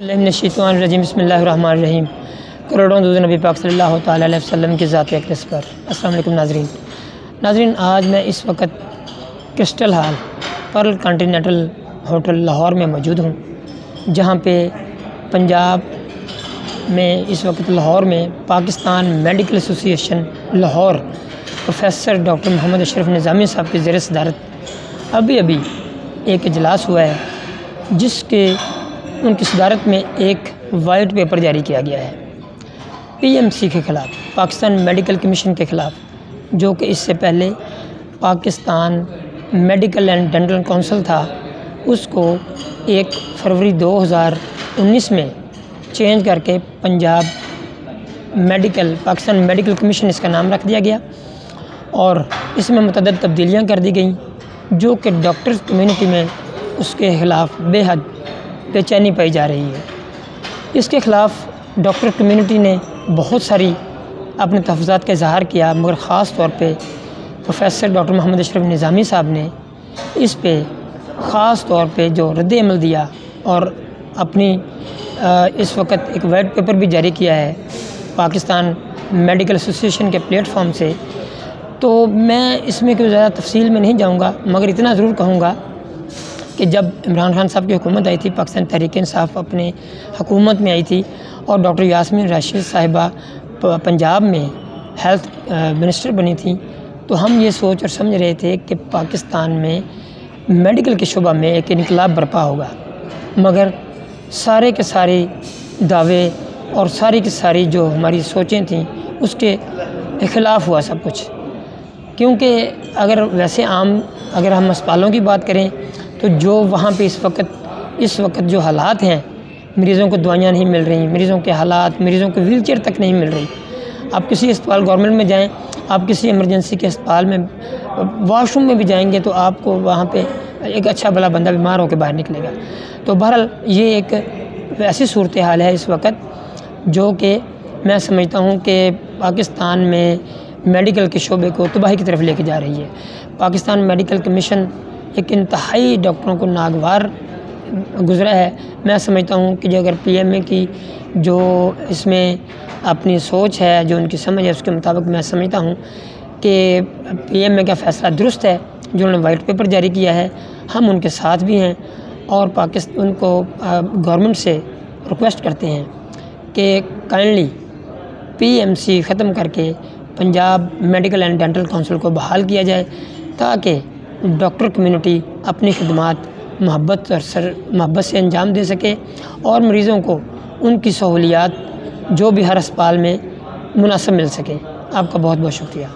الرجیم بسم اللہ الرحمن الرحیم۔ کروڑوں درود نبی پاک صلی اللہ تعالیٰ علیہ وسلم کی ذات اقدس پر۔ السلام علیکم ناظرین، آج میں اس وقت crystal hall Pearl continental hotel Lahore میں موجود ہوں، جہاں پہ پنجاب میں اس وقت لاہور میں پاکستان میڈیکل ایسوسی ایشن لاہور پروفیسر ڈاکٹر محمد اشرف نظامی صاحب کی زیر صدارت ابھی ایک اجلاس ہوا ہے، جس کے ان کی صدارت میں ایک وائٹ پیپر جاری کیا گیا ہے پی ایم سی کے خلاف، پاکستان میڈیکل کمیشن کے خلاف، جو کہ اس سے پہلے Pakistan medical and dental council تھا، اس کو 1 فروری 2019 میں چینج کر کے پاکستان میڈیکل کمیشن اس کا نام رکھ دیا گیا، اور اس میں متعدد تبدیلیاں کر دی گئیں، جو کہ ڈاکٹرز کمیونٹی میں اس کے خلاف بے حد بے چینی پائی جا رہی ہے۔ اس کے خلاف ڈاکٹر کمیونٹی نے بہت ساری اپنے تحفظات کا اظہار کیا، مگر خاص طور پہ پروفیسر ڈاکٹر محمد اشرف نظامی صاحب نے اس پہ خاص طور پہ جو رد عمل دیا اور اپنی اس وقت ایک وائٹ پیپر بھی جاری کیا ہے پاکستان میڈیکل ایسوسی ایشن کے پلیٹ فارم سے، تو میں اس میں کوئی زیادہ تفصیل میں نہیں جاؤں گا، مگر اتنا ضرور کہوں گا کہ جب عمران خان صاحب کی حکومت آئی تھی، پاکستان تحریک انصاف اپنے حکومت میں آئی تھی، اور ڈاکٹر یاسمین راشد صاحبہ پنجاب میں ہیلتھ منسٹر بنی تھیں، تو ہم یہ سوچ اور سمجھ رہے تھے کہ پاکستان میں میڈیکل کے شعبہ میں ایک انقلاب برپا ہوگا، مگر سارے کے سارے دعوے اور ساری کی ساری جو ہماری سوچیں تھیں اس کے خلاف ہوا سب کچھ، کیونکہ اگر ہم اسپتالوں کی بات کریں تو جو وہاں پہ اس وقت جو حالات ہیں، مریضوں کو دوائیاں نہیں مل رہی، مریضوں کے حالات، مریضوں کو ویل چیئر تک نہیں مل رہی۔ آپ کسی اسپتال گورنمنٹ میں جائیں، آپ کسی ایمرجنسی کے اسپتال میں واش روم میں بھی جائیں گے تو آپ کو وہاں پہ ایک اچھا بھلا بندہ بیمار ہو کے باہر نکلے گا۔ تو بہرحال یہ ایک ایسی صورتحال ہے اس وقت، جو کہ میں سمجھتا ہوں کہ پاکستان میں میڈیکل کے شعبے کو تباہی کی طرف لے کے جا رہی ہے۔ پاکستان میڈیکل کمیشن ایک انتہائی ڈاکٹروں کو ناگوار گزرا ہے۔ میں سمجھتا ہوں کہ جو اگر پی ایم اے کی جو اس میں اپنی سوچ ہے، جو ان کی سمجھ ہے، اس کے مطابق میں سمجھتا ہوں کہ پی ایم اے کا فیصلہ درست ہے، جو انہوں نے وائٹ پیپر جاری کیا ہے، ہم ان کے ساتھ بھی ہیں، اور ان کو گورنمنٹ سے ریکویسٹ کرتے ہیں کہ کائنڈلی پی ایم سی ختم کر کے Punjab medical and dental council کو بحال کیا جائے، تاکہ ڈاکٹر کمیونٹی اپنی خدمات محبت سے انجام دے سکے، اور مریضوں کو ان کی سہولیات جو بھی ہر اسپتال میں مناسب مل سکے۔ آپ کا بہت بہت شکریہ۔